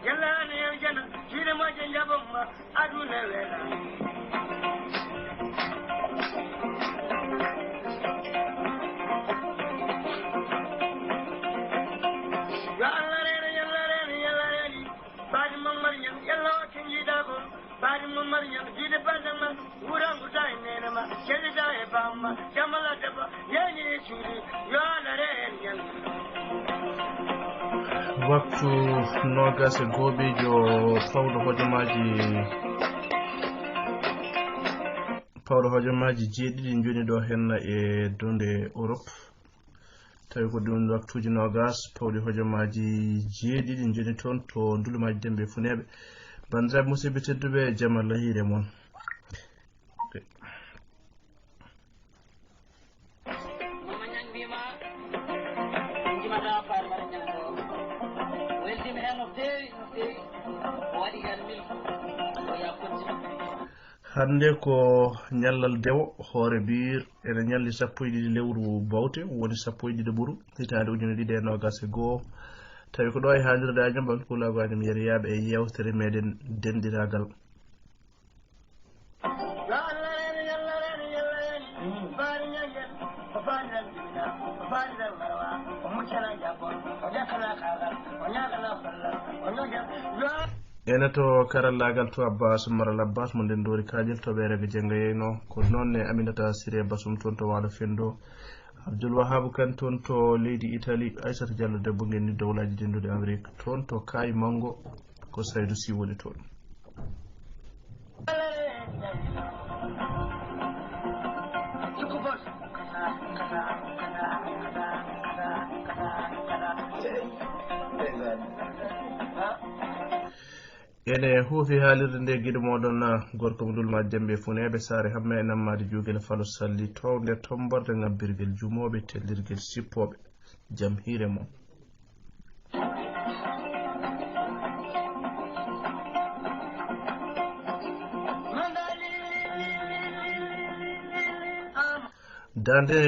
yalla ne yarjana shine ma janjabon ma aduna wela ya Allah ne yalla ne bani mamar yalla kinji dago bani mamar jide badama urangu dai ne ma kedi dai bamma jamala daba yani shuri ya Allah ne waktu nogas e goɓejo pawɗo hojomaji jeeɗiɗi joni ɗo henna e donde Europe tawi ko ɗum waktuji nogas pawɗi hojomaji jeeɗiɗi joni toon to ndulumaji dembe funeɓe bandiraɓe musidɓe tedduɓe jaam Allah hiire moon hande ko nyallal dewo hoore biir ene nyalli 12 lewru bawte woni 12 ɓuru hitande ujune ɗiɗi e nogas e goho tawi ko ɗo e haalirde a jambal kulago anim yeriyaɓe e yewtere meɗen dendiragal ene to karallagal to Abbas Maral Abbas mo nden dori kaajel to ɓeerege jenga yeyno ko noon ne Aminata Siré Basum toon to Waalo Fendo Abdoul Wahab kan toon to leydi Italie Aissata Diallo debbo ngenni dowlaji dendude Amérique toon to Kayi Mango ko Saydou Sy woni toon ene huufi haalirde nde guiɗo moɗon gorko mo dulma dembe funeɓe saare hamme e nammade jugel falo salli towde tomborde ngabbirguel jumoɓe tellirguel sippoɓe jaam hiire moon dande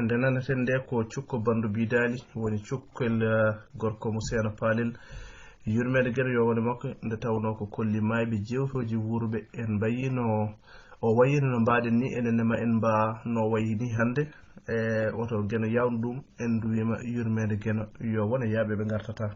nde nanaten nde ko cukko bandu bidali woni cukkel gorko mo Seeno Palel yurmede gere yo woni makko nde tawno ko kolli mayɓe jewtoji wurɓe en bayino o wayino no mbaɗen ni enenne en mba no wayini hande e oto geno yawnu ɗum en duwima yurmede geno yo wona yaaɓe ɓe gartata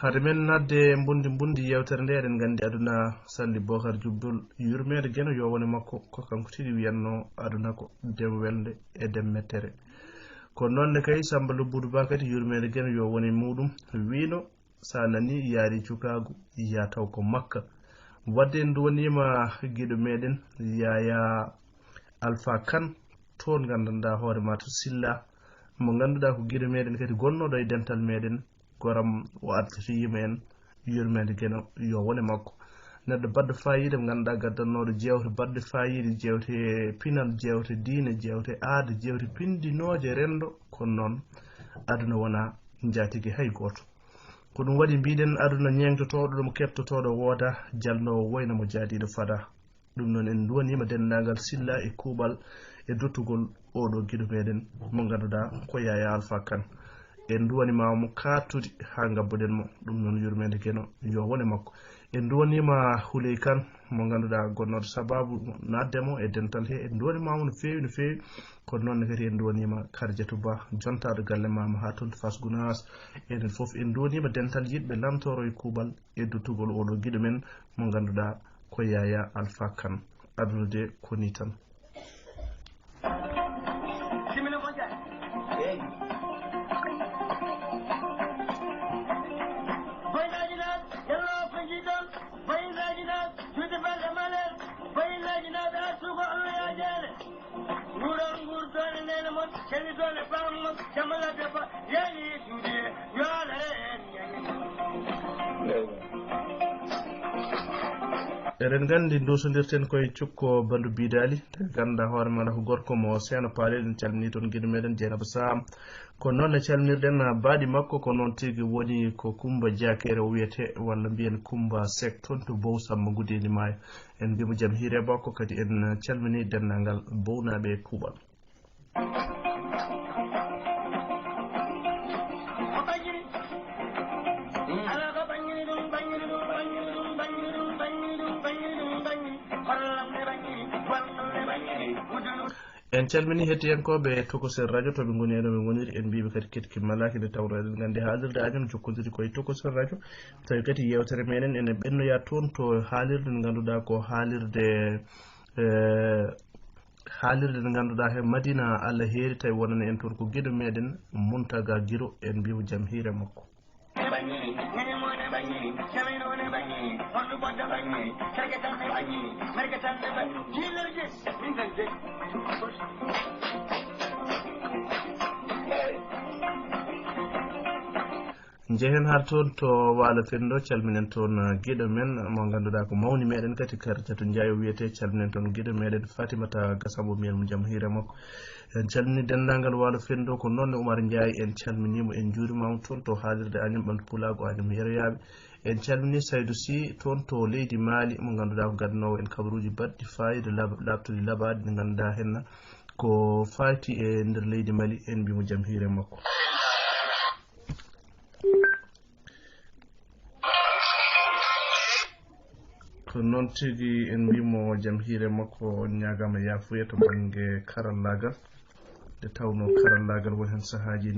hade men nadde mbundi yewtere nde eɗen gandi aduna Salli Bocar Jubbel yurmede geno yo woni makko ko kanko tigi wiyanno aduna ko dem welde e dem mettere ko nonne kay Samba Lobbudu Ba kadi yurmede geno yo woni muɗum wino sa nani yaari cukagu ya taw ko Makka wadde en duwanima guiɗo meɗen Yaya Alpha Kane toon gandanɗa hoore ma to Silla mo ganduɗa ko guiɗo meɗen kadi gonnoɗo e dental meɗen goram o artirima en yurmede geno yo wone makko neɗɗo badɗo fayida mo ganduɗa gaddannoɗo jewte badɗe fayida jewte pinal jewte diine jewte aada jewte pindinoje rendo kono noon aduna wona jatigi hay goto ko ɗum waɗi mbiɗen aduna ñengtotoɗo ɗum keptotoɗo wooda jalnowo woyna mo jaadiɗo fada ɗum noon en duwanima dendagal Silla e kuuɓal e dottugol oɗo guiɗo meɗen mo ganduɗa ko Yaya Alpha Kane en duwanima mo kattude ha gabboɗen mo ɗum noon yurmede geno yo wone makko en duwanima Houley Kane mo ganduɗa gonnoɗo sababu naddemo e dental he en duwanimamo no fewi kono noon kadi en duwanima Kardiatou Ba jontaɗo galle mama ha toon to Fass Gounass enen foof en duwanima dental yidɓe lamtoro e kuuɓal e duttugol oɗo guiɗo men mo ganduɗa ko Yaya Alpha Kane aduna de koni tan eɗen gandi dusodirten koye cukko bandu bidali ganda hoore maɗa ko gorko mo seeno paalel en calmini toon guiɗo meɗen Dieynaba Sam ko noon ne calmirɗen baɗi makko ko noon tigui woni ko Coumba Diakere o wiyete walla mbiyen Coumba Seck toon to Bow Samba Gudeli Maayo en mbimo jaam hiire makko kadi en calmini dennagal bownaɓe kuuɓal en calmini hettiyankoɓe Tokosel radio toɓe goni eno ɓe goniri en mbiɓe kadi ketki malaki nde tawno eɗen gandi haalirde añon jokkodiri koye Tokosel radio tawi kadi yewtere meɗen ene ɓennoya toon to haalirde nde ganduɗa ko haalirde nde ganduɗa he Madina Allah heeri tawi wonani en toon ko guiɗo meɗen Mountaga Guiro en mbimo jaam hiire makko jehen har toon to Waalo Fendo calminen toon guiɗo men mo ganduɗa ko mawni meɗen kadi Kardiatou Ndiaye o wiyete calminen toon guiɗo meɗen Fatimata Gassamo mbiyen mo jaam hiire makko en calmini dendagal Waalo Fendo ko noon Oumar Ndiaye en calminimo en juurimamo toon to haalirde Agnam ɓandu Pulago Agnam yeroyaɓe en calmini Saydou Sy toon to leydi Mali mo ganduɗa ko gadanowo en kabaruji baɗɗi fayida labtude labade ɗe ganduɗa henna ko faati e nder leydi Mali en mbimo jaam hiire makko ko noon tigi en mbimo jaam hiire makko ñagama yafuya to banggue karallagal nde tawno karallagal woni hen sahaji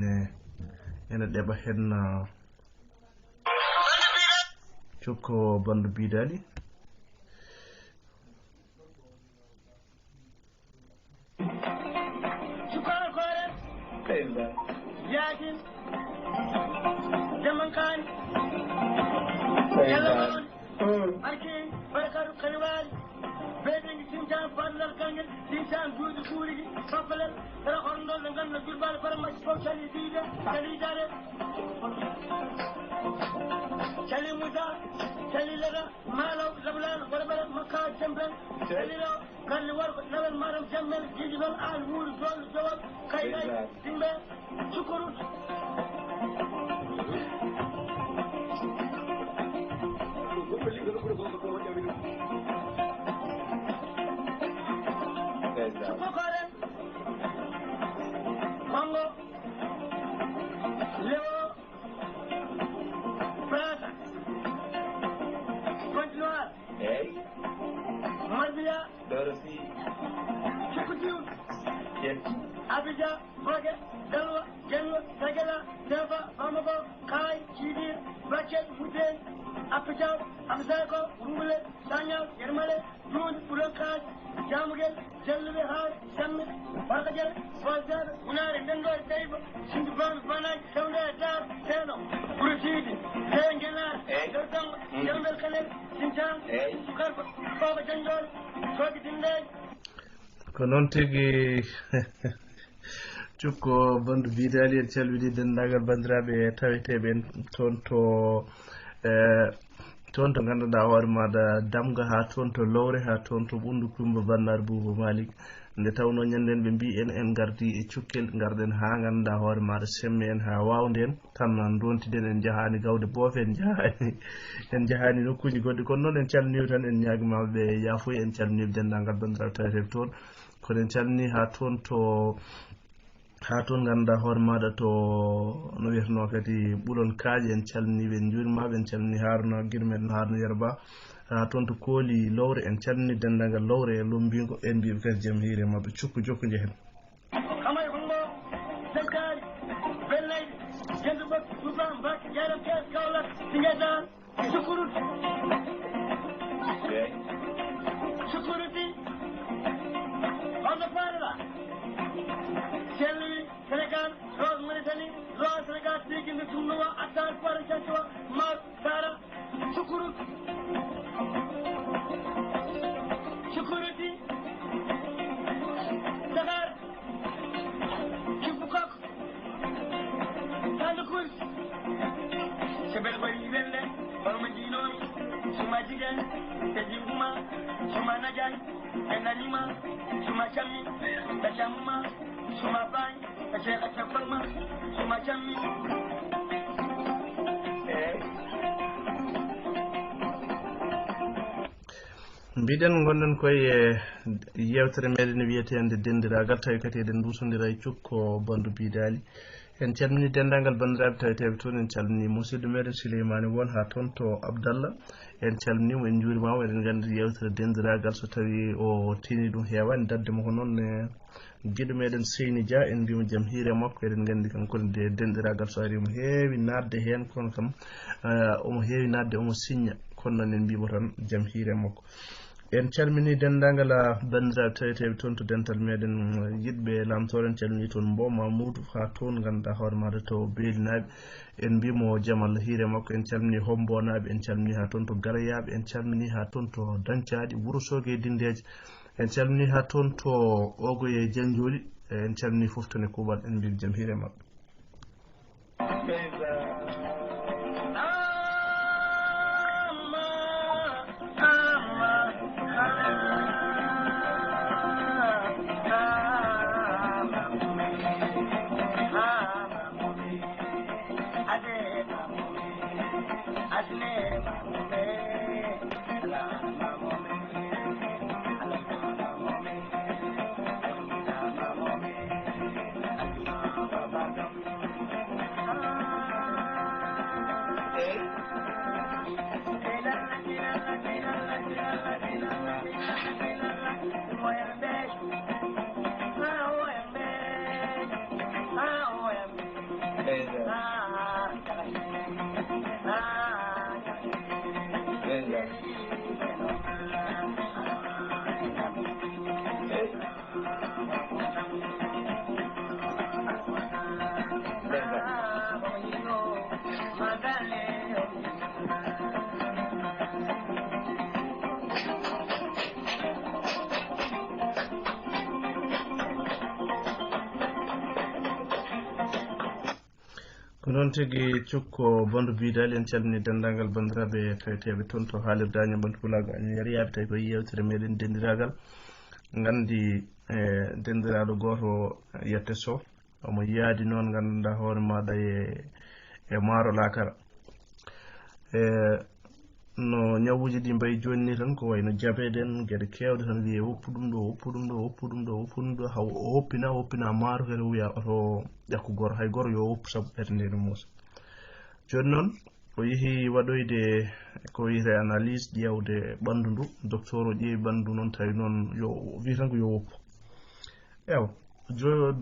ene ɗeɓa hen cukko bandu bidali Yakin Jamankani Arki Barkaru Kaliwali Beding Sinjan Fadlal Kangel Sinjan Judy Kurigi Papalel Tara Horndol Ngan Jurbal Parama Chali Dida Chali Dare Chali Musa Chali Lara Malaw Lablan Barbar Makka Champion Chali Law Karli Warko Navel Maram Jammel Gijibal Al Wul Jol Jawab Kaylay Timbe Chukurut Chupokore Mango Leo Prata Continuar Marbia Dorothy Chukutiu Yes Abidja Boge Dalwa Genwa Sagela Deva Bamako Kai Chidi Bachet Muten Apijao Amsako Rungule Sanyal Yermale Dun Pulakai Jamugel Jellube Har Summit Barkajal Fazar Unari Dendo Daiba Sinduban Banai Saunda Dar Seno Kurusidi Sengenar Dortang Jambel Khaled Sinchang Sukarpa Baba Janjol Sogi Tindai ko noon tigi cukko bandu bidali en calmini dendagal bandiraɓe taweteɓe en toon to ganduɗa hoore maɗa damga ha toon to lowre ha toon to ɓundu Coumba Bannar Boubou Malick nde tawno ñanden ɓe mbi en gardi e cukkel garden ha ganduɗa hoore maɗa semme en ha wawden tan dontiden en jahani gawde boofe en jahani nokkuji goɗɗi kono noon en calmini tan en ñaguimaɓe yafuya en calmini dendagal bandiraɓe taweteɓe toon kono en calmini ha toon ganduɗa hoore maɗa to no wiyeteno kadi ɓuulon kaaƴe en calminiɓe en juurimaɓe en calmini Haruna guiɗo meɗen Haruna Yerba ha toon to kooli lowre en calmini dendagal lowre e lombingo en mbiɓe kadi jaam hiire mabɓe cukku jokku jehen Kamay Hongo Senkari Bellay Jendu Bak Dubam Bak Yaram Kes Kaulat Singedan Sukurut Sukuruti On the Parla Shelly Senegal Rose Mauritanie Rose Senegal Speaking the Tunua Atar Parachachua Mark Sara Sukurut Sukuruti Sagar Kipukak Tandukul Sebel Bari Velle Barmajino Sumajigan Tejinguma Jai, and Anima, Sumachami, Tachama, Sumabai, Achapama, Sumachami. mbiɗen gonɗen koye yewtere meɗen wiyetede dendiragal tawi kadi eɗen dusodira e cukko bandu bidali en calmini dendagal bandiraɓe taweteɓe toon en calmini musidɗo meɗen Souleymane won ha toon to Abdallah en calminimo en juurimama eɗen gandi yewtere dendiragal so tawi o tini ɗum hewani dadde mo ko noon guiɗo meɗen Seyni Dia en mbimo jaam hiire makko eɗen gandi kankone de dendiragal so ari omo heewi nadde hen kono kam omo heewi nadde omo signa kono noon en mbimo tan jaam hiire makko en calmini dendagal bandiraɓe taweteɓe toon to dental meɗen yiɗɓe lamtore en calmini toon Mbow Mamoudou ha toon ganduɗa hoore maɗa to Beelinaɓe en mbimo jaam Allah hiire makko en calmini Hombonaɓe en calmini ha toon to Garayaɓe en calmini ha toon to Dancadi Wourossogui e Dindeji en calmini ha toon to Ogoye Janjoli en calmini foof ton e kuuɓal en mbimo jaam hiire makko noon tigi cukko bandu bidali en calmini dendagal bandiraɓe taweteɓe toon to haalirdaño bantu pulago añu yariyaɓe tawi koye yewtere meɗen dendiragal gandi dendiraɗo goto yette Sow omo yaadi noon ganduɗa hoore maɗa e maaro lakara no ñawuji ɗi mbayi joni ni tan ko wayno jabeɗen gueɗe kewɗe tan wiye woppu ɗum ɗo woppu ɗum ɗo woppu ɗum ɗo woppu ɗum ɗo haw o woppina maaro kadi wiya oto ƴakku goto hay goto yo woppu saabu ɓerde no muusa joni noon o yeehi waɗoyde ko wiyete analyse ƴewde ɓandu ndu docteur o ƴeewi ɓandu noon tawi noon yo wi tan ko yo woppu ewa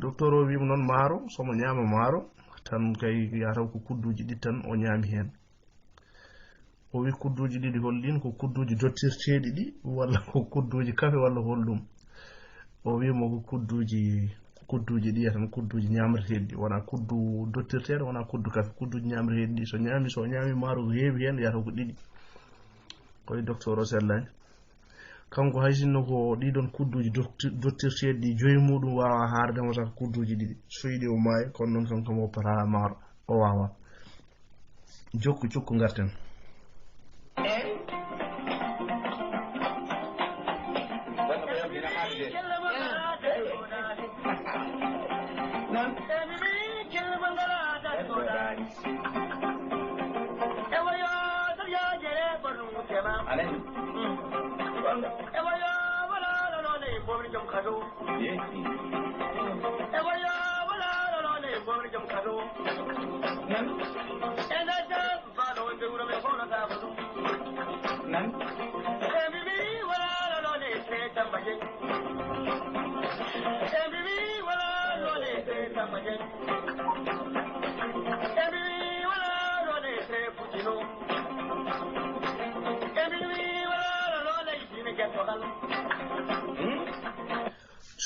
docteur o wimo noon maaro somo ñama maaro tan kay yataw ko kudduji ɗi tan o ñaami hen o wi kudduji ɗiɗi hollin ko kudduji dottirteɗi ɗi walla ko kudduji kafe walla holɗum o wimo ko kudduji ɗi tan kudduji ñamreteɗi ɗi wona kuddu dottirteɗo wona kuddu kafe kudduji ñamreteɗi ɗi so ñami maaro ko heewi hen yataw ko ɗiɗi koye docteur o sellani kanko hay sinno ko ɗiɗon kudduji dottirteɗi ɗi joyi muɗum wawa haardemo saka kudduji ɗiɗi so yiɗi o maayi kono noon kanko woppata maaro o wawa cukku garten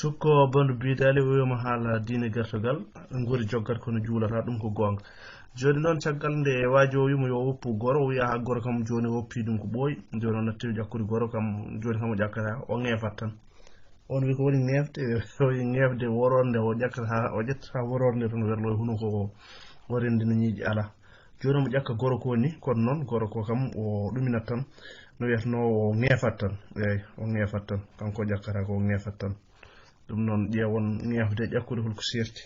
cukko bandu bidali wiyoma haala diine gertogal ngori joggat kono juulata ɗum ko gonga joni noon caggal nde waajo wimo yo woppu goro wiya ha goro kam joni woppi ɗum ko ɓooyi joni o natti ƴakkude goro kam joni kam o ƴakkata o ŋeefat tan on wi ko woni ŋeefde woni ŋeefde woronde o ƴakkata o ƴettata wororde tan werlo huno ko warinde no ñiiƴi ala joni mo ƴakka goro ko ni kono noon goro ko kam o ɗuminat tan no wiyatno o ŋeefat tan eyi o ŋeefat tan kanko ƴakkata ko o ŋeefat tan ɗum noon ƴeewon ŋeefde ƴakkude holko seerti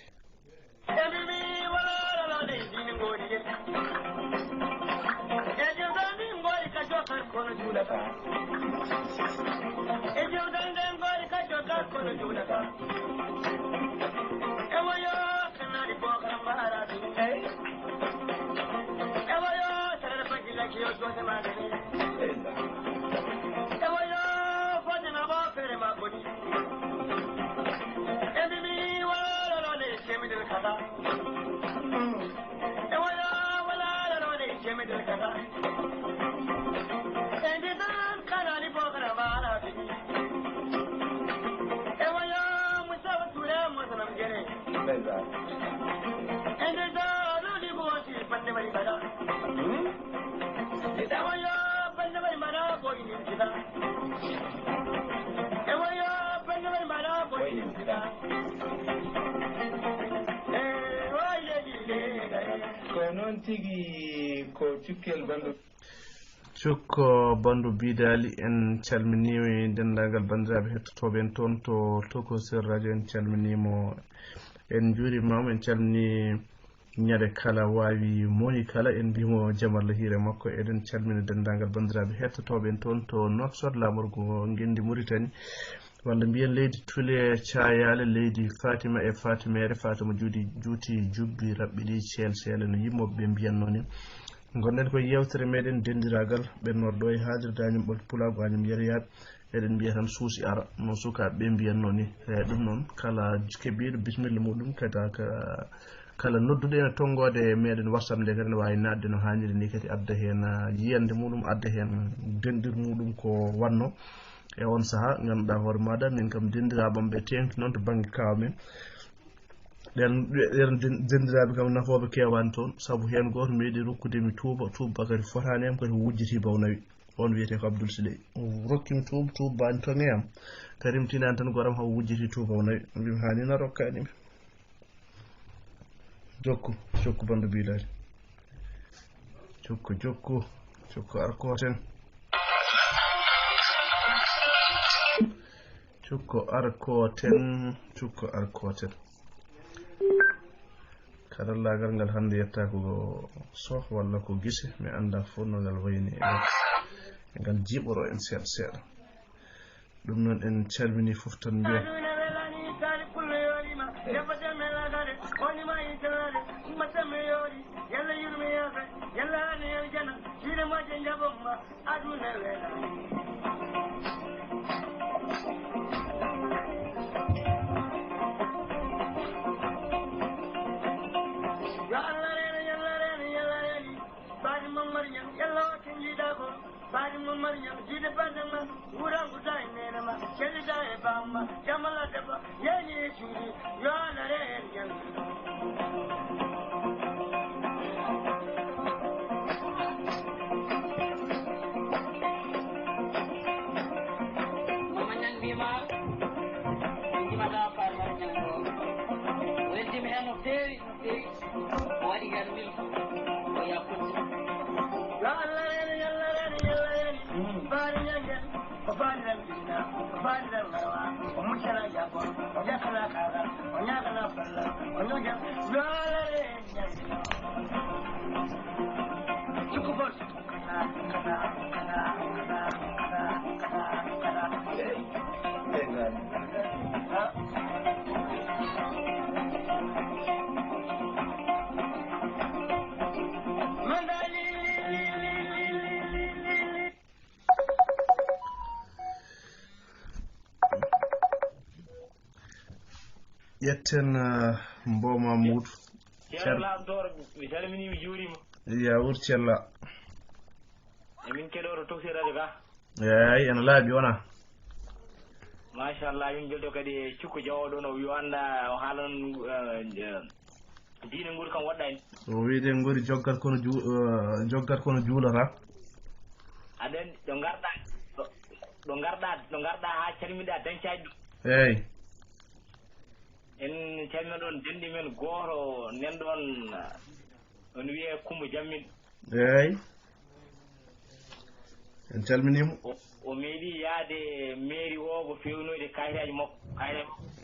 cukko bandu biidali en calminimi dendagal bandiraɓe hettotoɓe en toon to Tokosir radio en calminimo en juurimama en calmini ñade kala wawi moni kala en mbimo jaam Allah hiire makko eɗen calmina dendagal bandiraɓe hettotoɓe en toon to Nouakchott lamorgo gendi Mauritanie walla mbiyen leydi Tule Cayale leydi Fatima e Fatimere Fatima juuti jubbi raɓɓiɗi sel no yimmoɓe mbiyanno ni gonɗen koye yewtere meɗen dendiragal ɓennorɗo e haadirdañum ɓol pulago añum yeriyaɓe eɗen mbiya tan suusi ara no sukaɓe mbiyanno ni e ɗum noon kala keeɓiɗo bisimilla muɗum kala nodduɗo ene tonggode meɗen WhatsApp nde kadi ne wawi nadde no hanniri ni kadi adda hen yiyande muɗum adda hen denɗir muɗum ko wanno e on saaha ganduɗa hoore maɗa min kam dendiraɓam ɓe tengti noon to banggue kaw men ɗen dendiraɓe kam nafoɓe kewani toon saabu hen goto meeɗi rokkudemi Touba kadi fotani am kadi wujjiti bawnawi on wiyete ko Abdoul Siley rokkimi Touba bani tonge am kadi mi tinani tan goram haw wujjiti Touba bawnawi mbimi hanina rokkanimi jokku bandu biilali jokku arkoten cukko arkoten kala lagal ngal hande yetta ko soh walla ko gise mi anda fof no ngal wayni e ngal jiɓoro en seeɗa ɗum noon en calmini fof tan mbiya yetten mboma muɗu mi salmini mi juurima yawur cella emin keɗoto Tokosir radio ga eyi ene laaɓi wona machallah min jolto kadi e cukko jawoɗo no wi anda o haalan diine nguuri kam waɗɗani o wiide nguuri joggat kono juulata aɗen ɗo garɗa ha calmiɗa dañcaji ɗum eyyi en calmina ɗon dendi men goto nen ɗon on wiye Coumba Jammin en calminimo o meeɗi yaade mairie o ko fewnoyde kayitaji makko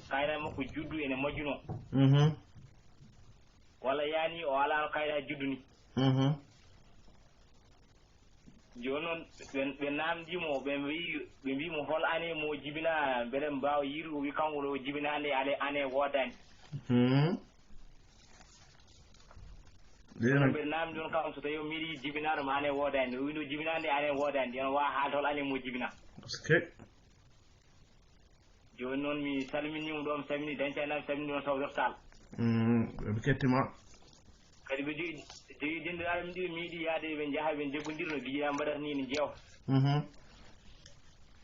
kayitaji makko juddu ene majjuno walla yaani o alano kayitaji juddu ni joni noon ɓe namdimo ɓe mbimo hol année mo jibina mbeɗen mbawa yiiru o wi kanko o jibinande année wodani ɓe namdi on kam so tawi o miiɗi jibinaɗo mo année wodani o wino jibinande année wodani on wawa haalde hol année mo jibina joni noon mi salminimo ɗo mi salmini dañcanami salmini on Sawdor Tall ɓe kettima kadi ɓe jogi dendiraɓe mi ɗi miiɗi yaade ɓe jaaha ɓe jeggodir no guiƴam mbaɗata ni ne jeewa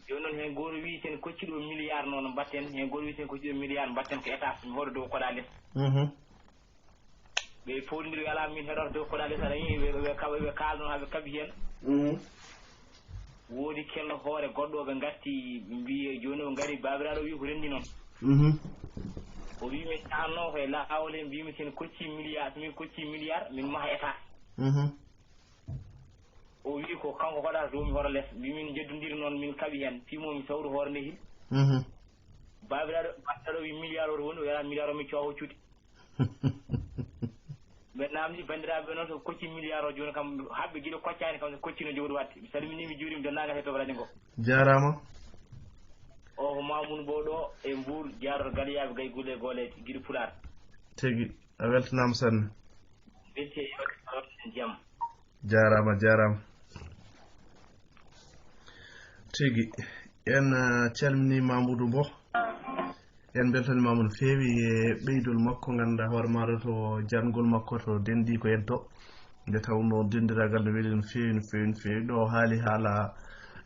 joni noon hen goto wi sen kocciɗo milliard noon mbatten hen goto wi sen kocciɗo milliard mbatten ko état mi hoɗo dow koɗa less ɓe fodidiri ala min heɗota dow koɗa less aɗa yi ɓe kalno haɓe kaaɓi hen woodi kello hoore goɗɗo ɓe garti mbi joni o gaari babiraɗo wi ko renndi noon o wi min anno koye lawol he mbimi sen kocci milliard somin kocci milliard min maha état o wi ko kanko hoɗata dow mi hoto less mbimin jeddodiri noon min kaaɓi hen fimomi sawru hoore nde hin babiraɗo wi milliard o to woni o yala milliard o mi cowa hoccude ɓe namdi bandiraɓe noon so kocci milliard o joni kam haɓɓe guiɗo koccani kam so koccino jogori wadde mi salmini mi juurima dennagal hettoɓe radio ngo jarama o ko Mamoudou Mbow ɗo e Mbour jaaroto Galiyaɓe Gaye Gulle Golede guiɗo Pulaar tigui a weltanama sanne belti e en jaam jarama tigui en calmini Mamoudou Mbow en beltanimama no feewi e ɓeydol makko ganduɗa hoore maɗo to jangol makko to dendi ko en to nde tawno dendiragal no weeli no feewi ɗo haali haala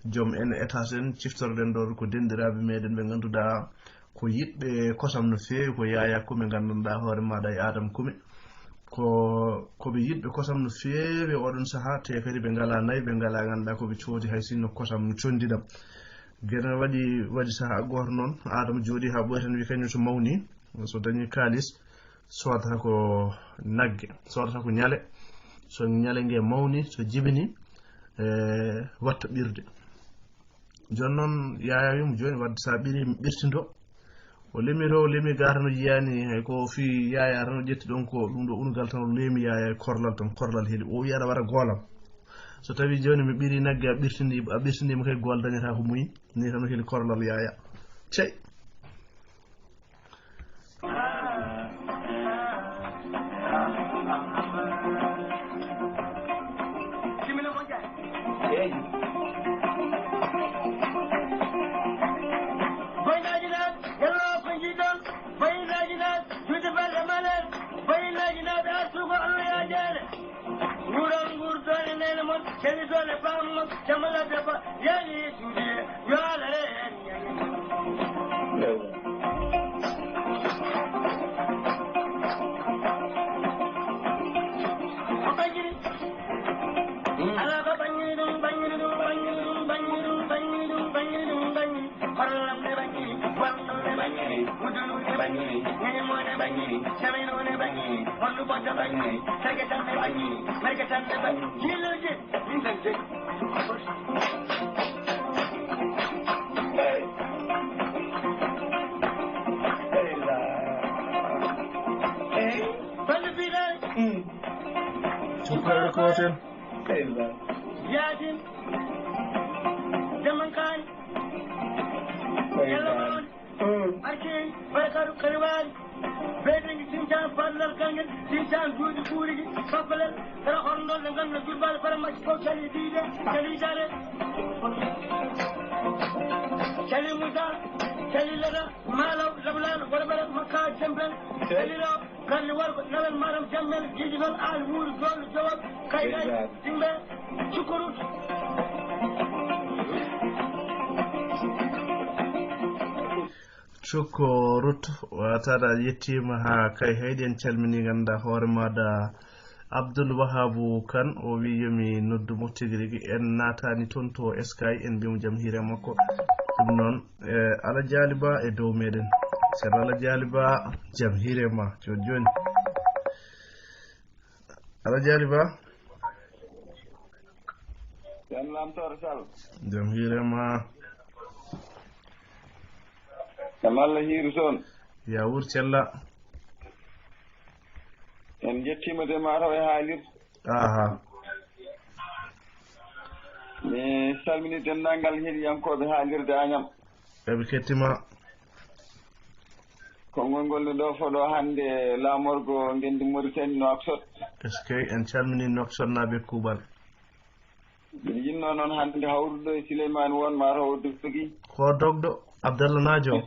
joom en étage en ciftorɗen ɗo ko dendiraɓe meɗen ɓe ganduɗa ko yiɗɓe kosam no feewi ko Yaya Koume ganduɗa hoore maɗa e Adama Koume koɓe yiɗɓe kosam no feewi oɗon saaha te kadi ɓe ngala nayyi ɓe ngala ganduɗa koɓe coodi hay sinno kosam condiɗam gueɗe waɗi saaha goto noon Adama jooɗi ha ɓoytan wi kañum so mawni so dañi kalis sodata ko naggue sodata ko ñaale so ñaale ngue mawni so jibini watta ɓirde joni noon Yaya wimo joni wadde sa ɓiri mi ɓirtido o leemi gata no yiyani hay ko fi Yaya tan o ƴetti ɗon ko ɗum ɗo unugal tan o leemi Yaya korlal tan korlal heeɗi o wi aɗa waɗa goolam so tawi joni mi ɓiri naggue a ɓirtindima kay gool dañata ko muyi ni tan o heeli korlal Yaya cey cukkoɗo koten Yasin Zaman Khan Yellow Archie Barakaru Kariwari Bedring Sinjan Padlal Kangan Sinjan Judy Purigi Kapalel Tara Horndol dengan Najibal Paramak Chali Dida Chali Dare Chali Musa Chali Lada Malaw Lablan Warbara Makka Champion Chali Law Kali Warko Nalan Maram Jamel Gijibal Al Wur Zol Jawab Kailai Timbe Chukurut cukko rut wataɗa yettima ha kay haydi en calmini ganda hoore maɗa Abdoul Wahabou Kane o wi yomi noddumo tigui rigui en natani toon to Sky en mbimo jaam hiire makko ɗum noon Ala Diali Ba e dow meɗen ceerno Ala Diali Ba jaam hiire ma joni Ala Diali Ba Yan Lamtor Sall. Jam hirema. Kamalla hiru son. Ya wurcella. En jettima de ma taw e haalir. Aha. Mi salmini denndangal heɗiyankoɓe haalirde Agnam. Eɓe kettima. Konngol ngol ɗo foɗo hannde laamorgo ngendi Mauritanie Nouakchott. Est ce que en calmini Nouakchott naaɓe kuuɓal. Miɗo yinno noon hannde hawruɗo e Souleymane won ma taw doggi. Ko dogɗo Abdallah Nadio.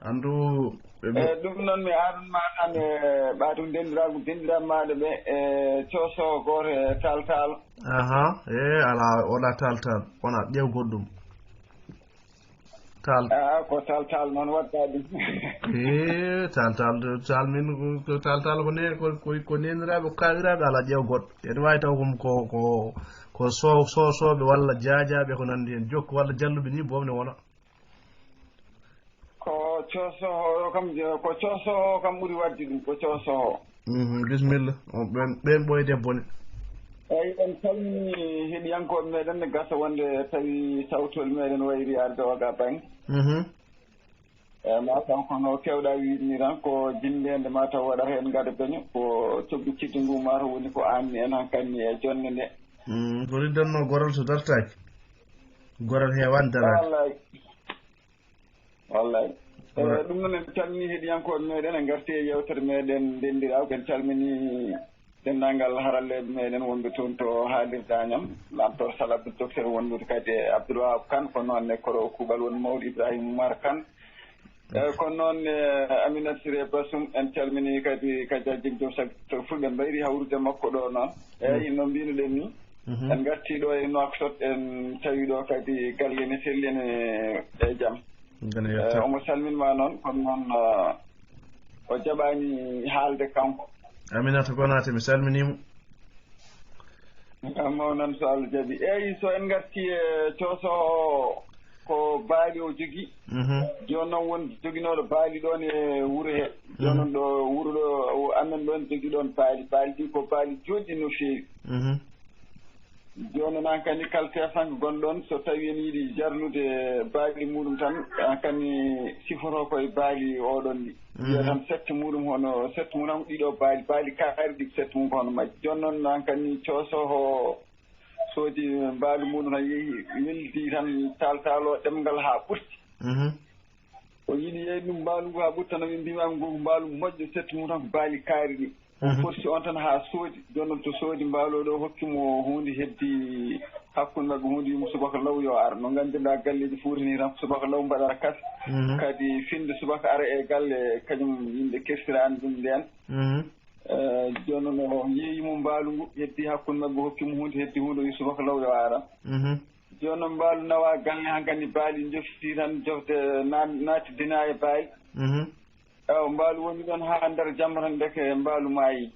Andu ɗum noon mi aɗum ma tan e ɓatum denndiraɓe maɗa ɓe e cosowo goto e tal. Aha ala wona tal wona ƴew goɗɗum tal ko tal noon watta ɗum tal min ko tal ko neniraɓe ko kawiraɓe ala ƴew goɗɗo ene wawi taw ko sosoɓe walla jaajaɓe ko nandi hen jokku walla jalluɓe ni bomne wona ko cosowo kam ɓuuri wadde ɗum ko cosowo bisimilla ɓen ɓoyde bone eyyi en calmini heɗiyankoɓe meɗen ne gasa wonde tawi sawtol meɗen wayri arde oga banggue ma taw kono kewɗa wiidni tan ko jindede ma taw waɗata hen gada beño ko coggu cidde ngu ma taw woni ko anni en hankkandi e jonde nde ko riddanno goral so dartaki goral hewan darade wallay ɗum noon en calmini heɗiyankoɓe meɗen e garti e yewtere meɗen ndendiraw en calmini denndangal haralleɓe meɗen wonɓe toon to haalirde Agnam Lamtor Sall Abdou docteur wonɓude kadi Abdoulwahab Kane ko noon ne koro kuuɓal woni Mawɗo Ibrahima Oumar Kane kono noon Aminata Siré Bassoum en calmini kadi Kadia Joom Sag to fulɓe mbayri hawrude makko ɗo noon eyyi no mbinoɗen ni en garti ɗo e Nouakchott en tawi ɗo kadi galle ne selli ene e jaam omo salminma noon kono noon o jaɓani haalde kanko Aminata Konate mi salminimo mawnan so Allah jaaɓi eyyi so en garti e cosowo ko baali o jogui joni noon won joguinoɗo baali ɗon e wuuro he joni noon ɗo wuuro ɗo amen ɗon jogui ɗon baali ɗi ko baali joɗɗi no fewi joni noon hankandi kala tefanke gonɗon so tawi en yiiɗi jarlude baali muɗum tan hankandi sifoto koye baali oɗon ɗi wiya tan sette muɗum hono sette mum tan ɗiɗo baali kaari ɗi sette mum ko hono majji joni noon hankandi cosoho soodi mbaalu muɗum tan yeehi weldi tan talo ɗemgal ha ɓurti o yiiɗi yeeyde ɗum mbaalu ngu ha ɓurti tan min mbimami ngu mbaalu moƴƴo sette mum tan ko baali kaari ɗi on forsi on tan ha soodi joni noon to soodi mbaalu ɗo hokkimo hunde heddi hakkude mabɓe hunde yimo subaka law yo ar no ganduɗa galleji fuutani tan subaka law mbaɗata kase kadi finde subaka ara e galle kañum yimɓe kertirani ɗum nden joni noon o yeeyimo mbaalu ngu heddi hakkude mabɓe hokkimo hunde heddi hunde o wi subaka law yo ara joni noon mbaalu nawa galle hankkandi baali jofti tan jofde naati dina e baali ewa mbaalu woni ɗon ha nder jamma tan deke mbaalu maayi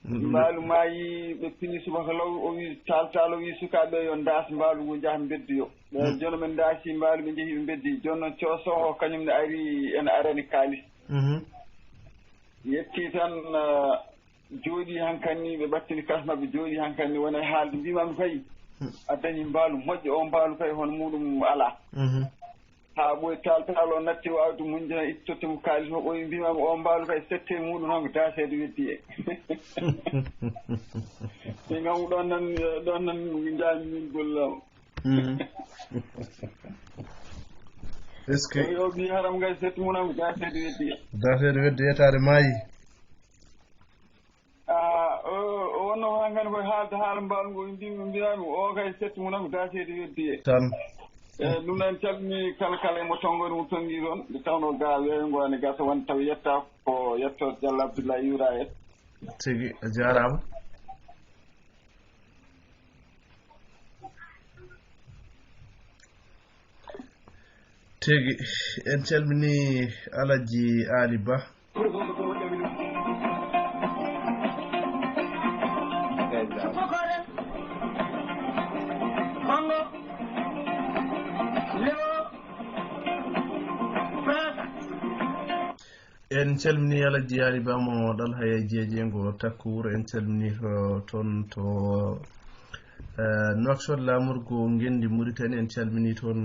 mbaalu maayi ɓe pini subaka law o wi tal o wi sukaɓe yo daas mbaalu ngu jaaha beddoyo joni men daasi mbaalu ɓe jeehi ɓe beddi joni noon cosoho kañum ne ari ene arani kaalis yetti tan jooɗi hankkandi ɓe ɓattini kas mabɓe jooɗi hankkandi wona e haalde mbimami fayi a dañi mbaalu moƴƴo o mbaalu kay hono muɗum ala ha ɓoy tal o natti wawde muñde ittotimo kaalis mo ɓoyi mbimami o mbaalu kay sette muɗum tan ko dasede weddi e mi gam ɗon nan jaami min gollama est ce que yo ɓi haram gay sette muɗum ko dasede weddi yetade maayi o wonno hankkandi koye haalde haala mbaalu ngo mbimami o kay sette muɗum ko dasede weddi e tan eyyi ɗum noon calmini kala emo tonggode mo tonggui toon nde tawno ga weeyo ne gasa wonde taw yetta ko yettode Diallo Abdoulaye Yura en tigi a jarama tigi en calmini Alaji Ali Ba en calmini ala jiyaari bamo dal haye jeejengo takku wuro en calmini to toon to Nouakchott lamurgo ngendi Mauritanie en calmini toon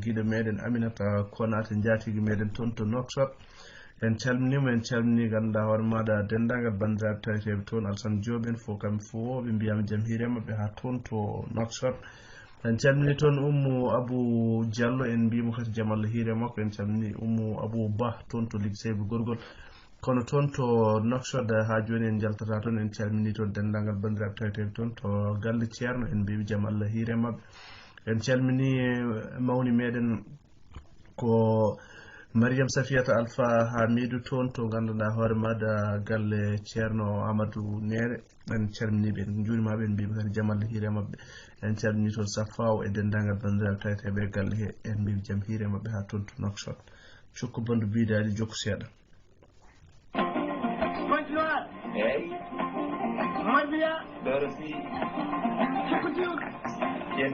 giɗo meɗen Aminata Konate jaatigi meɗen toon to Nouakchott en calminima en calmini ganduɗa hoore maɗa dendagal bandiraɓe taweteɓe toon Alassane Diop en fof kamɓe fof ɓe mbiyama jaam hiire mabɓe ha toon to Nouakchott en calmini toon Oumou Abou Diallo en mbimo kadi jaam Allah hiire makko en calmini Oumou Abou Ba toon to Ligui Seyba Gorgol kono toon to Nouakchott ha joni en jaltata toon en calmini toon dendagal bandiraɓe taweteɓe toon to galle ceerno en mbimi jaam Allah hiire mabɓe en calmini mawni meɗen ko Mariam Safiata Alpha Hamidou toon to ganduɗa hoore maɗa galle ceerno Amadou Nere en calminiɓe en juurimaɓe en mbimi kadi jaam Allah hiire mabɓe en calmini toon Safaw e dendagal bandiraɓe taweteɓe galle he en mbimi jaam hiire mabɓe ha toon to Nouakchott cukku bandu bidaɗi jokku seeɗa Hey. Marbia. Dorothy. Chukutiu. Yes.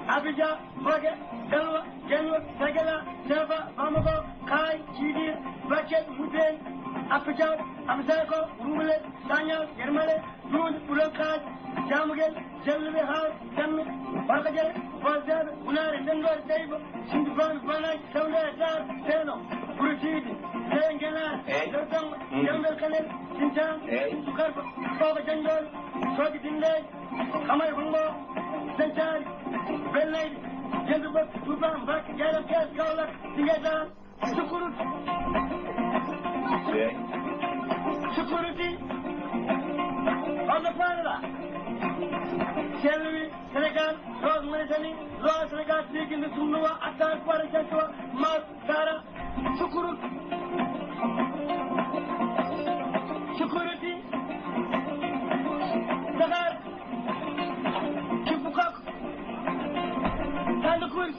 Abidjan, Bogue, Delwa, Genwa, Sagala, Neva, Bamako, Kai, Chidi, Baket, Muten, Apijao, Amzako, Rumele, Sanyal, Yermale, Dun, Ulokai, Jamugel, Jelly House, Jammi, Barkajel, Bazar, Unari, Lendor, Table, Sindban, Banai, Saundar, Seno, Burchidi, Sengela, Lotong, Yamel Kanel, Sintan, Sukarba, Baba Jangol, Sogi Dinde, Kamai Bungo, Senchari, Bellay, Jendubak, Tuban, Bak, Garab, Gas, Kaulak, Tigata, Sukurut, Security, on the Canada, Shelly, Senegal, Rose Maritani, Rose Senegal, taking the Sunua, Attack, Parachatua, Mas, Sara, Sukurut, Security, Sagar, Chipukak, Tandakus,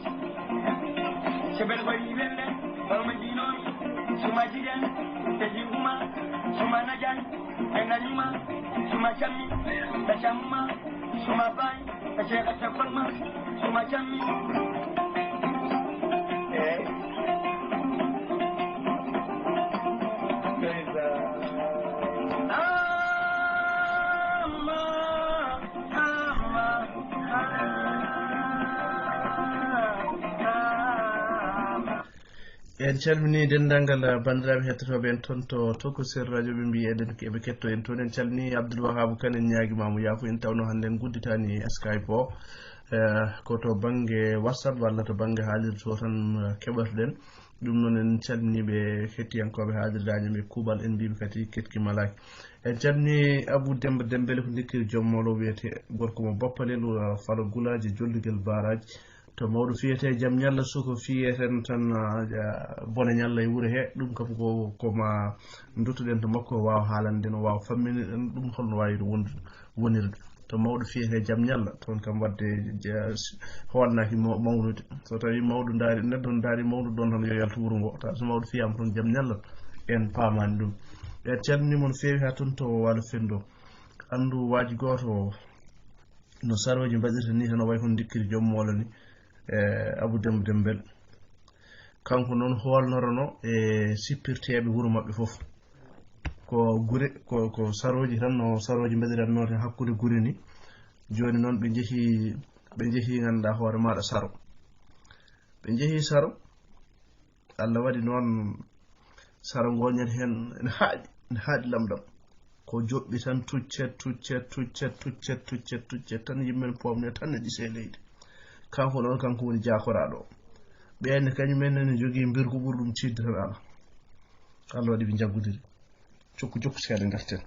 Sebelway, Palmadino, Sumajigan, Tejuma, Sumanajan, Enanima, Sumachami, Tachama, Sumabai, Tachama, Sumachami. en calmini dendagal bandiraɓe hettotoɓe en toon to Tokosel radio ɓe mbi eɗen eɓe ketto en toon en calmini Abdoul Wahab Kane en ñaguimamo yaafo en tawno hande en gudditani Skype o ko to banggue WhatsApp walla to banggue haalirde to tan keɓatoɗen ɗum noon en calminiɓe hettiyankoɓe haalirdaño ɓe kuuɓal en mbimi kadi ketki malaki en calmini Abou Demba Dembele ko dikkiri jommolo wiyete gorko mo Bappalel Falo Gulaji Jollugel Baraji to mawɗo fiyete jaam ñalla soko fiyeten tan bone ñalla e wuuro he ɗum kam koma duttoɗen to makko wawa haalande no wawa famminiɗen ɗum holno wawi wonirde to mawɗo fiyete jaam ñalla toon kam wadde hoolnaki mawnude so tawi mawɗo daari neɗɗo daari mawɗo ɗon tan yo yalto wuuro ngo ta so mawɗo fiyama toon jaam ñalla en pamani ɗum en calminimo no fewi ha toon to Walo Fendo andu waji goto no saroji mbaɗirta ni tan way kon dikkiri jommolo ni Abou Demba Dembel kanko noon holnorono e sippirteɓe wuuro mabɓe foof ko gure ko saroji tan no saroji mbaɗiranno tan hakkude gure ni joni noon ɓe jeehi ganduɗa hoore maɗa saro ɓe jeehi saro Allah waɗi noon saro goñen hen ene haaɗi lamɗam ko joɓɓi tan tuccet tan yimmen pomne tan ne ɗise leydi kanko noon kanko woni jakoraɗo ɓenne kañumen ne jogui mbirko ɓuri ɗum tidde tan ala Allah waɗi ɓe jaggudiri jokku seeɗa garten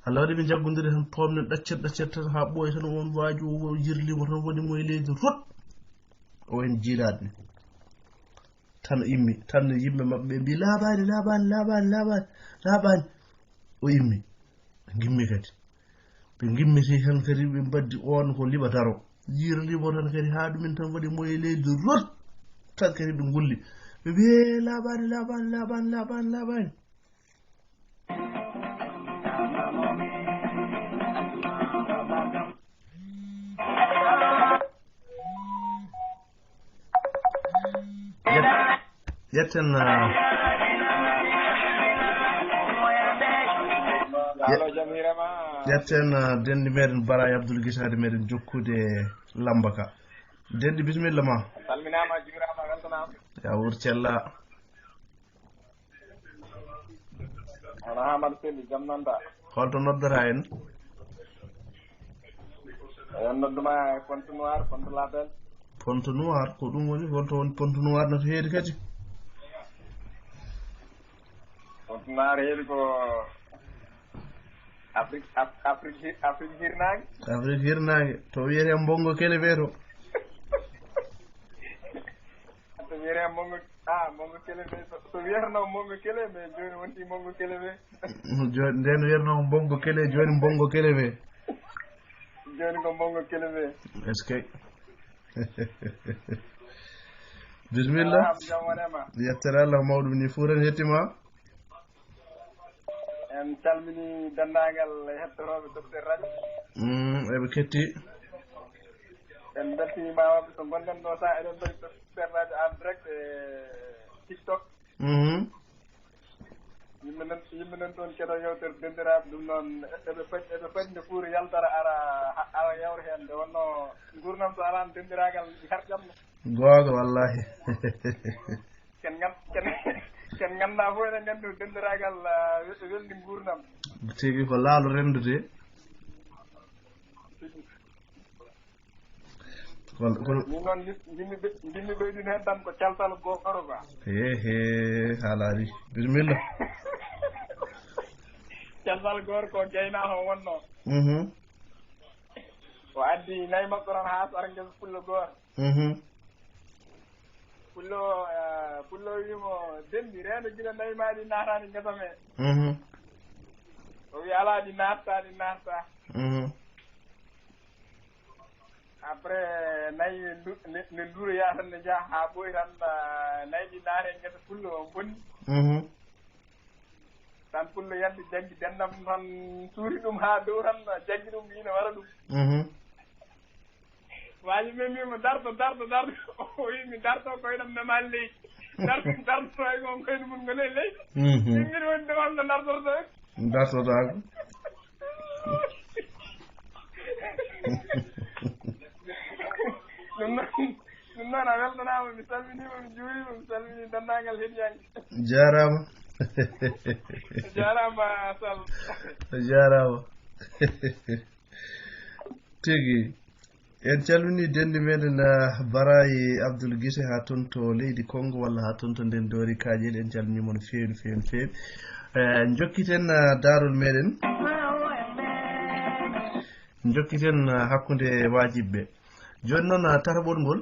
Allah waɗi ɓe jaggodiri tan pomne ɗaccet tan ha ɓooya tan won waji o jirlimo tan woni mo e leydi rot o en jiilaɗe ni tan immi tan yimɓe maɓɓe ɓe mbi laaɓani o immi ɓe gimmi kadi ɓe gimmiti tan kadi ɓe mbaddi on ko liɓataro jirlimo tan kadi ha ɗumen tan waɗi mo e leydi rot tan kadi ɓe gulli ɓe mbi laaɓani yetten yetten dendi meɗen Bara Abdoul Guissade meɗen jokkude Lambaka dendi bisimilla ma salminama juurama weltanama ya wurcella ono Hamadou Selli jam nanta holto noddata en on nodduma Ponte Noir Ponte Label Ponte Noir ko ɗum woni holto woni Ponte Noir no to heedi kadi Ponte Noir heedi ko Afrique hirnangue to wiyete Mbongo Kele weeto to wiyete Mbongo Kele we so wiyatano Mbongo Kele mais joni wonti Mbongo Kele we joni nden wiyatno Mbongo Kele joni Mbongo Kele we joni ko Mbongo Kele we est ce que bismillah jam wonema yettere Allah mawɗum ni fuuran hettima en calmini dendagal hettoroɓe docteur radio eɓe ketti en beltimamaɓe so gonɗen ɗo sa eɗen mbaɗi docteur radio en direct e TikTok yimɓe nan toon keɗo yewtere dendiraɓe ɗum noon eɓe faƴi nde fuuri yaltara ara yawra hen nde wonno gurdam so alano dendiragal harƴamno googa wallahi ken ganda fof eɗen gandi dendiragal welni gurdam tigi ko laalo rendude min noon jimmi ɓeydin hen tan ko caltal goro ba he haalari bisimilla caltal goro ko gaynako wonno o addi nayi makko tan ha sara ngel pullo goto pullo wimo dendi reno gila nayi maɗi natani guesa me o wi ala ɗi natta après nayi ne nduro yatan ne jaa ha ɓoyi tan nayi ɗi naate guesa pullo o bonni tan pullo yalti jaggi dendam tan suuri ɗum ha dow tan jaggi ɗum ina wara ɗum waji men mbimo darto o wimi darto koyɗam memani leydi darto e gon koyɗe mum ngole leydi min mbiɗa woni demal no dartotako ɗum noon a weltanama mi salminima mi juurima mi salmini dendagal heɗiyanke jarama Sall jarama tigi en calmini dendi meɗen Bara Abdoul Guissé ha toon to leydi Congo walla ha toon to nden doori Kadiel en calminimo no feewi jokkiten darol meɗen jokkiten hakkude wajiɓe joni noon tataɓol ngol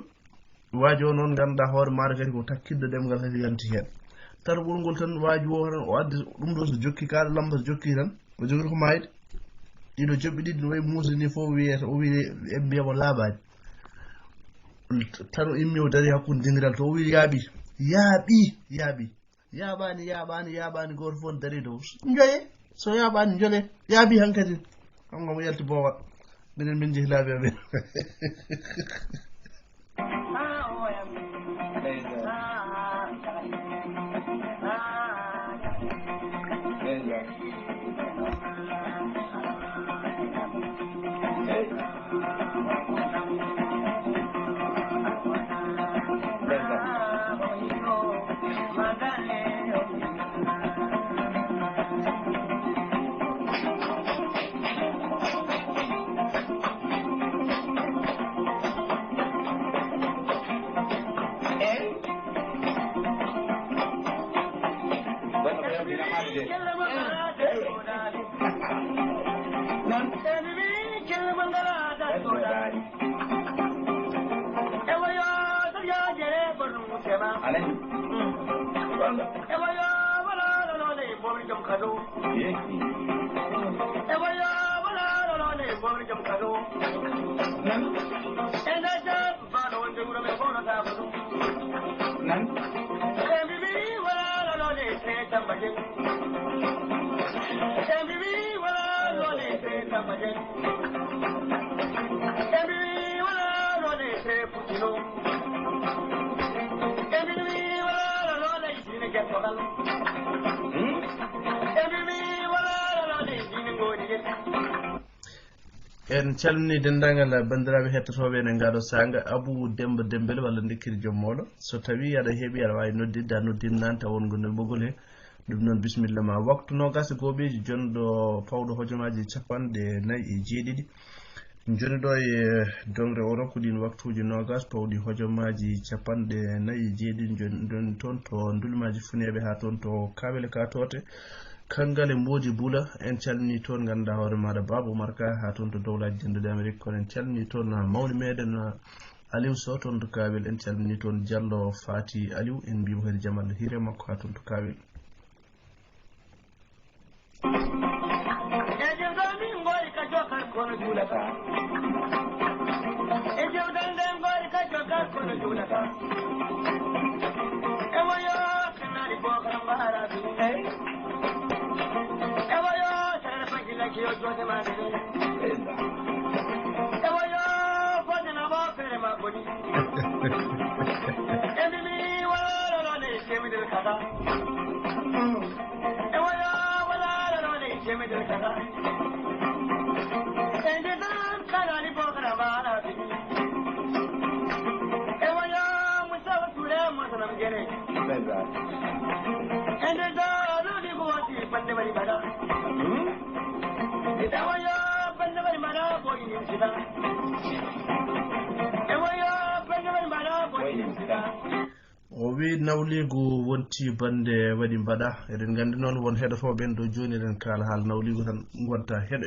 waaji o noon ganduɗa hoore maɗa kadi ko takkidde ɗemgal kadi yanti hen tataɓol ngol tan waaji o tan o addi ɗum ɗo so jokki kaɗa lamba so jokki tan o jogui ko mayde ɗiɗo joɓɓi ɗiɗi no wayi muusi ni fof wiyata o wi e mbiyamo laaɓani tan o immi o daari hakkude dingiral to o wi yaaɓani goto fof ne daari dow joye so yaaɓani joole yaaɓi hankkadi kamgamo yalti boowal minen min jeehi laabi amen mal Edimi wala la de ngoni en calmini dendagal bandiraɓe hettotoɓe ene ngaɗo sanga Abou Demba Dembele walla Dikkiri Jommoɗo so tawi aɗa heeɓi aɗa wawi noddidde a noddinnan taw won gonɗen ɓoggol he ɗum noon bisimilla ma waktu nogas goɓeji jonɗo pawɗo hojomaji 49 joni ɗo e dongre o rokkuɗin waktuji nogas pawɗi hojomaji 49 joni toon to dulmaji funeɓe ha toon to kawele katote kangale mboji bula en calmini toon ganduɗa hoore maɗa Babou Marka ha toon to dowlaji jendude Amérique kono en calmini toon mawni meɗen Aliou Sow toon to kawel en calmini toon Diallo Fati Aliou en mbimo kadi jaam Allah hiire makko ha toon to kawel o wi nawligu wonti bande waɗi mbaɗa eɗen gandi noon won heɗotoɓe ɗo joni eɗen kala haala nawligu tan gonta heɗo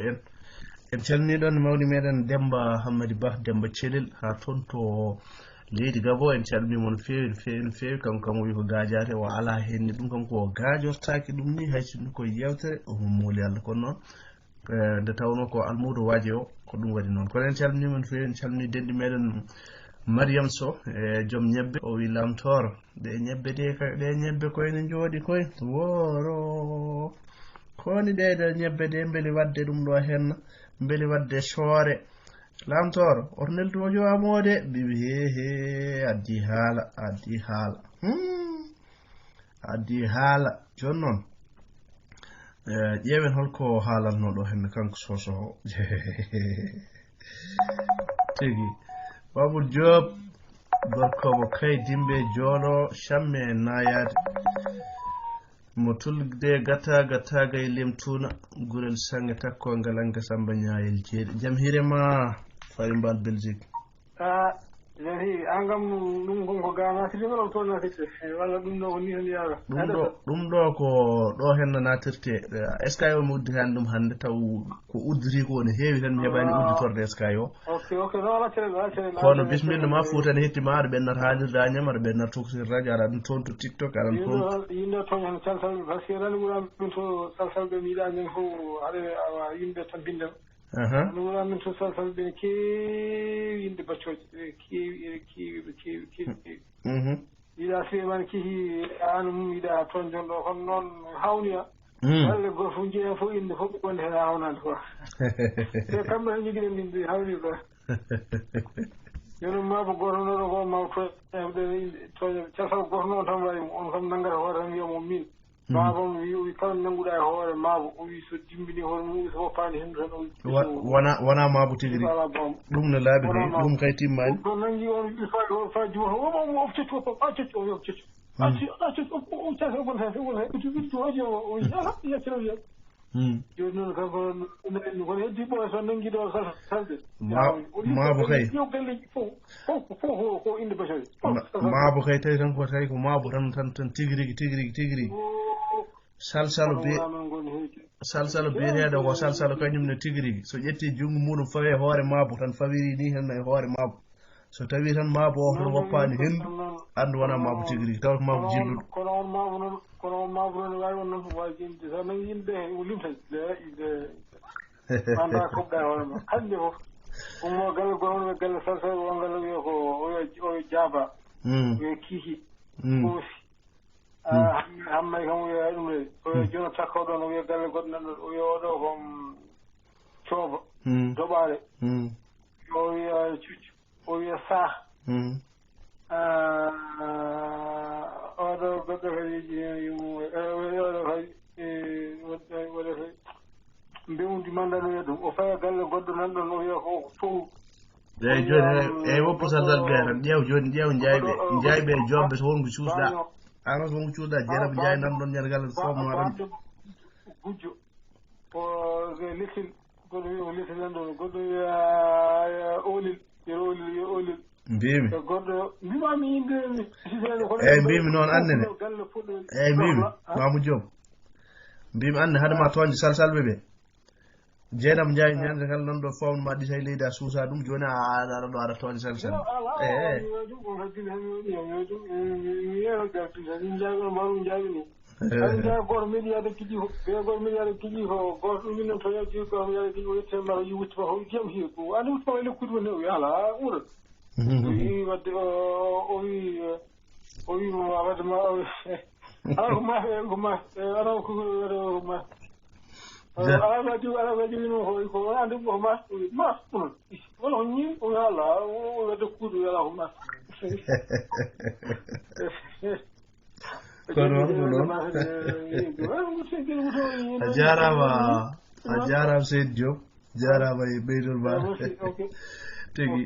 en calmini ɗon mawni meɗen Demba Hammadi Ba Demba Celel ha toon to leydi Gabo en calmini mon feewi kanko kam wi ko gajate o ala henni ɗum kanko o gajortaki ɗum ni hay sinno koye yewtere omo mooli Allah kono noon nde tawno ko almudo waji o ko ɗum waɗi noon kono en calmini mon feewi en calmini denɗi meɗen Mariam Sow joom ñebbe o wi lamtoro ɗe ñebbe koyne jooɗi koye woro koni ɗe ñebbe ɗe beeli wadde ɗum ɗo henna beeli wadde soore lamtoro oto neldumo amode bibi he addi haala joni noon ƴeewen holko haalanno ɗo henne kanko soso tigi Babou Diop gorkomo kay dimbe jooɗo camme nayade mo tulde gata gay lemtuna gurel sange takko ngalanga Samba Ñaayel jeeɗi jam hirema Farimbal Belgique jam hiiri an kam ɗum gonko ga natirte wala toon natirte walla ɗum ɗo ko ni tan yaara ɗum ɗo ko ɗo henno natirte est ce que yo mi udditani ɗum hannde taw ko udditi ko ne heewi tan mi heɓani udditorde est ce que yo ok no laccere kono bisimilla ma fuutani hettima aɗa ɓennata haalirde añam aɗa ɓennata toksir radio aɗa ɗum toon to TikTok aɗa toon yimɓe toon hen calsalɓe par ce que rani ɓuran min to salsalɓe mi yiɗa nden fof haɗa yimɓe tan bindem no ɓuran min to salsalɓe ne keewi yimɓe baccoje keewi yiɗa Souleymane Kehi an mum yiɗa toon jon ɗo kono noon hawniya halle goto fof jeeya fof inde fof ɓe wonde hen hawnade quoi te kamɓe tan joguiɗen inde hawni quoi jooni mabo goto noɗo ko maw toñe casal goto noon tan wayi on kam nanggata hoore tan wiyamo min babam wi kala nannguɗa e hoore maabo o wi so dimbini hoore mum so woppani hendu tan wona maabo tigi ɗum no laaɓi kay ɗum kay timmani ɗo nangi on wi fa juma omo of cecci a cecci o yo cecci a cecci o cecci won hen won hen utu waji o yaccira wiya joni noon kanko kono heddi ɓoye so nangi ɗo salde maabo kay yo galleji fof ko inde basoje maabo kay tawi tan ko tawi ko maabo tan tigui salsalo biyeteɗo ko salsalo kañum ne tigui rigui so ƴetti junggo muɗum fawe hoore maabo tan fawiri ni hen e hoore maabo so tawi tan maabo o tan woppani hendu andu wona maabo tigui rigui taw ko maabo jilluɗo kono on maabo noon wawi on noon fof wawi jinde so nangi yimɓe o limtan anda koɓɗa hoore ma hande fof ummo galle gono ɓe galle salsal o galle wiya ko oyo jaaba wiya kiiki ɓoosi hammay kam wiya ɗum de oyo jono takko ɗon o wiya galle goɗɗo nanɗo o wiya oɗo ko cooba doɓaale o wiya cuccu o wiya saah oɗo goɗɗo kadi yimo mandano ɗum o faya galle goɗɗo nan ɗon o wiya ko fof eyi joni eyi woppu saldal ɓeya tan ƴeew joni ƴeew jayɓe jobɓe so wonko cuusɗa an so wonko cuusɗa jeeɗam jaay nan ɗon ñande fof maɗon gujjo o littil goɗɗo wiya o littil nan ɗon goɗɗo wiya olil yo olil mbimi goɗɗo mbimami yimɓe eyi mbimi noon annene eyi mbimi Mamoudou Diop mbimi anne hadema toñde salsalɓe ɓe jeeɗam jaay ñande kala nan ɗo fawnu ma ɗi tawi leydi a suusa ɗum joni aɗa ɗo aɗa toñde salsal goto meɗi yaade kiƴi ko ɓe goto meɗi yaade kiƴi ko goto ɗum minen to yaji ko yaade kiƴi o yettema yi wuttuma ko jam hi ko andi wuttuma e lekkude woni o ala ɓuura wi wadde o wi wadde ma ala ko ma ko ma ala ko ma ala waji wino ko andi ko ma ɗum wala ko ñi o ala o wadde kuudu ala ko ma kono noon a jarama Seydou Diop jarama e ɓeydol maɗa tigi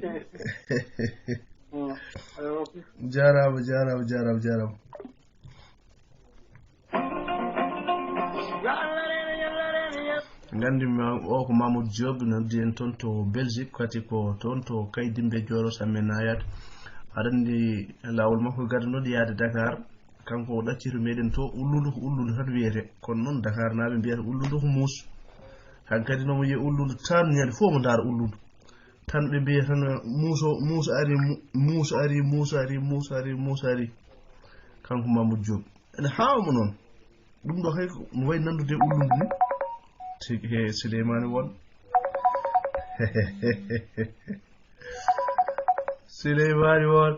jarama gandimi o ko Mamoudou Diop noddi en toon to Belgique kati ko toon to Kaydimbe Dioros amen nayat aɗa andi lawol makko gadanoɗo yaade Dakar kanko o ɗaccitu meɗen to ulludu ko ulludu tan wiyete kono noon Dakar naaɓe mbiyata ulludu ko muus hankkadi nomo wiye ulludu tan ñande fof mo ndaara ulludu tan ɓe mbiya tan muus ari kanko Mamoudou Diop ene hawmo noon ɗum ɗo kay no wayi nandude ulludu ni tigi he Souleymane won Souleymane won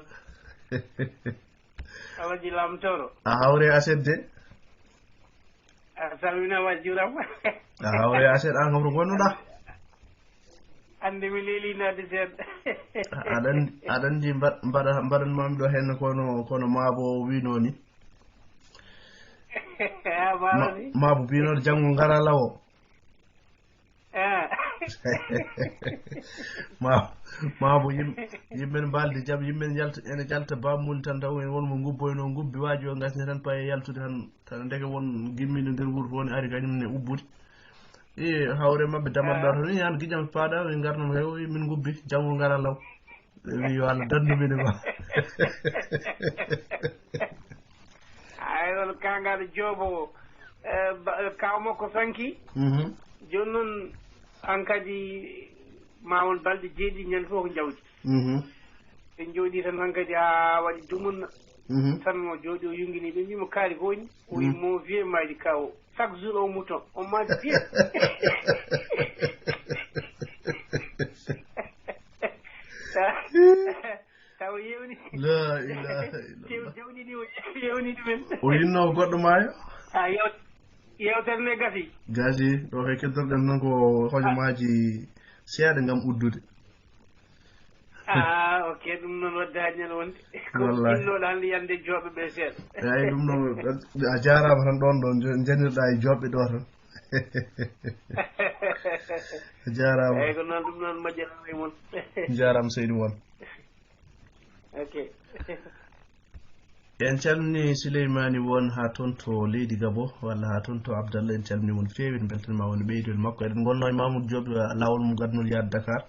awaji lamtoro a hawre aset de a salmina wajjuram a hawre aset an kam to gonnuɗa ande mi leelinade seeɗa aɗa andi mbaɗanmami ɗo hen kono maabo wino ni maabo mbinoɗo janggo ngara lawo maabo yimɓe mbalde jaam yimɓe ene jalta bammuli tan taw en wonmo gubboyno gubbi waaji o gasne tan paye yaltude tan ndeke won gimmino nder wuuro to woni ari kañum ne ubbude hawre mabɓe damanɗo tan yan guiƴam paaɗa min garnoma kay min gubbi janggo ngara law wi yo Allah dandumine ma ay on kangaɗo joobo kaw makko sanki joni noon an kadi mawon balɗe jeeɗiɗi ñande fof ko jawdi ɓe jooɗi tan han kadi ha waɗi dumunna tan mo jooɗi o yungini ɓe mbimo kaari ko woni o wi mo wiye maɗi kaw chaque jour o mouton on maɗi biye taw yewni la ilaha illallah jawɗiɗi o yewni ɗumen o yinno goɗɗo maayo a yewtere nde gasi ɗo kay keddoɗen noon ko hojomaji seeɗa gam uddude ok ɗum noon wadde hañel wonde ko jinnoɗo hande yande jooɓe ɓe seeɗa eyi ɗum noon a jarama tan ɗon ɗo janirɗa e jooɓɓe ɗo tan a jarama eyyi ko noon ɗum noon moƴƴanama e mon jarama Seydou won ok en calmini Souleymane won ha toon to leydi Gabo walla ha toon to Abdallah en calmini won feewi en beltanima won ɓeydol makko eɗen gonno e Mamoudou Diop lawol mum gadnol yaade Dakar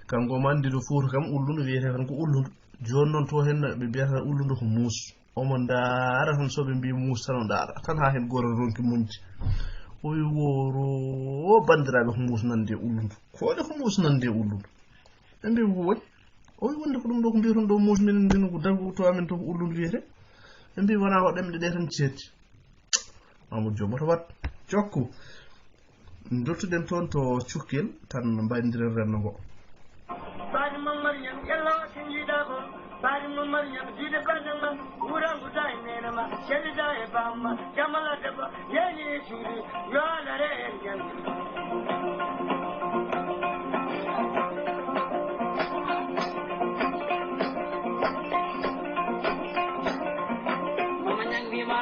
kanko mo andi ɗo Fouta kam ulludu wiyete tan ko ulludu joni noon to hen ɓe mbiyata ulludu ko muus omo ndaara tan soɓe mbi muus tan o ndaara tan ha hen goto ronki muñde o wi woro bandiraɓe ko muus nande ulludu kode ko muus nande ulludu ɓe mbi ko woni o wi wonde ko ɗum ɗo ko mbiyaton ɗo muus minen ndin ko dagu to amen to ko ulludu wiyete ɓe mbi wona ko ɗemɗe ɗe tan ceetti Mamoudou Diop oto wat jokku dottuɗen toon to Cukkel tan mbaydiren renno ngo Bani Mamar Ñang yalla tinjiɗa ko Bani Mamar Ñang jiide bande ma wurangu ta e nene ma celida e bamma jamala debbo yeñi e suudi yo Allah re en ñangi Mama Ñang wima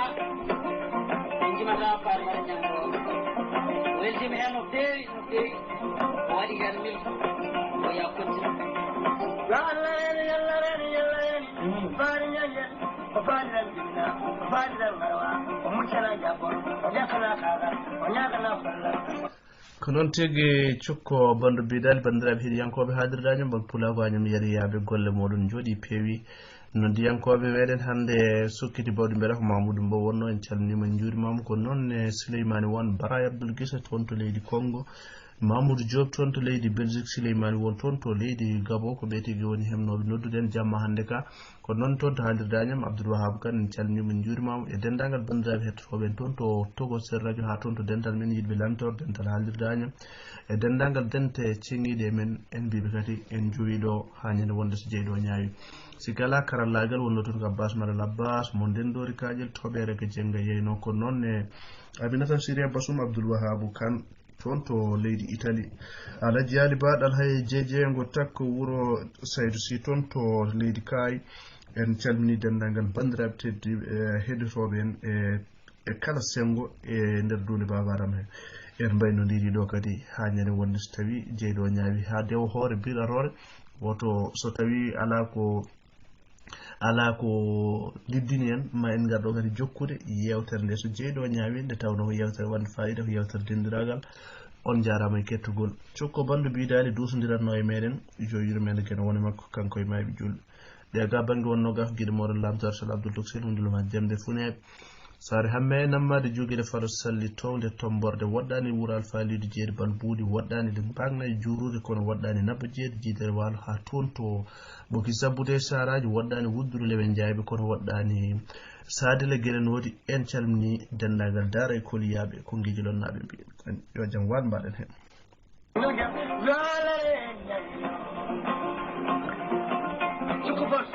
en jimata par mara Ñang weldima hen no feewi no feewi o waɗi hen milko o ya continue yo Allah reni yalla reni faari ñañen o faaliran jibina o faaliran ngarwa o muccana jabon o ƴakkana kagal o ñagana falla ko noon tigi cukko bandu bidal bandiraɓe heeɗiyankoɓe haadirdañum mbal pulagoañum yari yaaɓe golle moɗon jooɗi peewi no ndiyankoɓe meɗen hannde sukkiti bawɗi mbeɗa ko mamoudou mbow wonno en calminima en juurimama ko noon e souleymani won bara abdoul guisa toon to leydi congo mamoudou diop toon to leydi belgique souleymani won toon to leydi gabo ko ɓeetigi woni hemnoɓe nodduɗen jamma hannde ka ko noon toon to haalirdañam abdoul wahab kane en calminima en juurimama e dendagal bandiraɓe hettotoɓen toon to togo ser radio ha toon to dental men yiɗɓe lamtorde dental haalirdañam e dendagal dente ceŋiɗe e men en mbiɓe kadi en jowiɗo ha ñande wonde so jeeyɗo ñaawi sigala karallagal wonno toon ko abbas mara labbas mo ndendori kaƴel toɓere ko jenga yeyno ko noon e aminata siria basum abdoul wahabou kane toon to leydi italie alaji ali baɗal hay jeejeego takko wuro saydou sy toon to leydi kaay en calmini dendagal bandiraɓe teddi heɗotoɓe en e kala sengo e nder duunde babaram he en mbaynodiri ɗo kadi ha ñande wonde so tawi jeeyɗo ñaawi ha dewo hoore birarore woto so tawi ala ko liddini en ma en garɗo kadi jokkude yewtere nde so jeeyɗo ñaawi nde tawno ko yewtere wande fayida ko yewtere dendiragal on jarama e kettugol cokko bandu bidali dusodiranno e meɗen joyiro men kene woni makko kanko e mayɓe julɓe ɗe ga banggue wonno gaf guiɗe moɗon lamtar sal abdoul toxel hundiloma jamde funeɓe sare hamme nammade joguiɗe faro salli towde tomborde woɗɗani wural falidu jeeri bal buudi woɗɗani de bagnayi jurude kono woɗɗani nabba jeeri jiidere walo ha toon to boki sabbude saraji woɗɗani wuddude lewen jayɓe kono woɗɗani sadele gueɗe nodi en calmini dendagal dara e koliyaɓe ko guijilonnaɓe mbi yo jaam waat mbaɗen hen Cukup bos.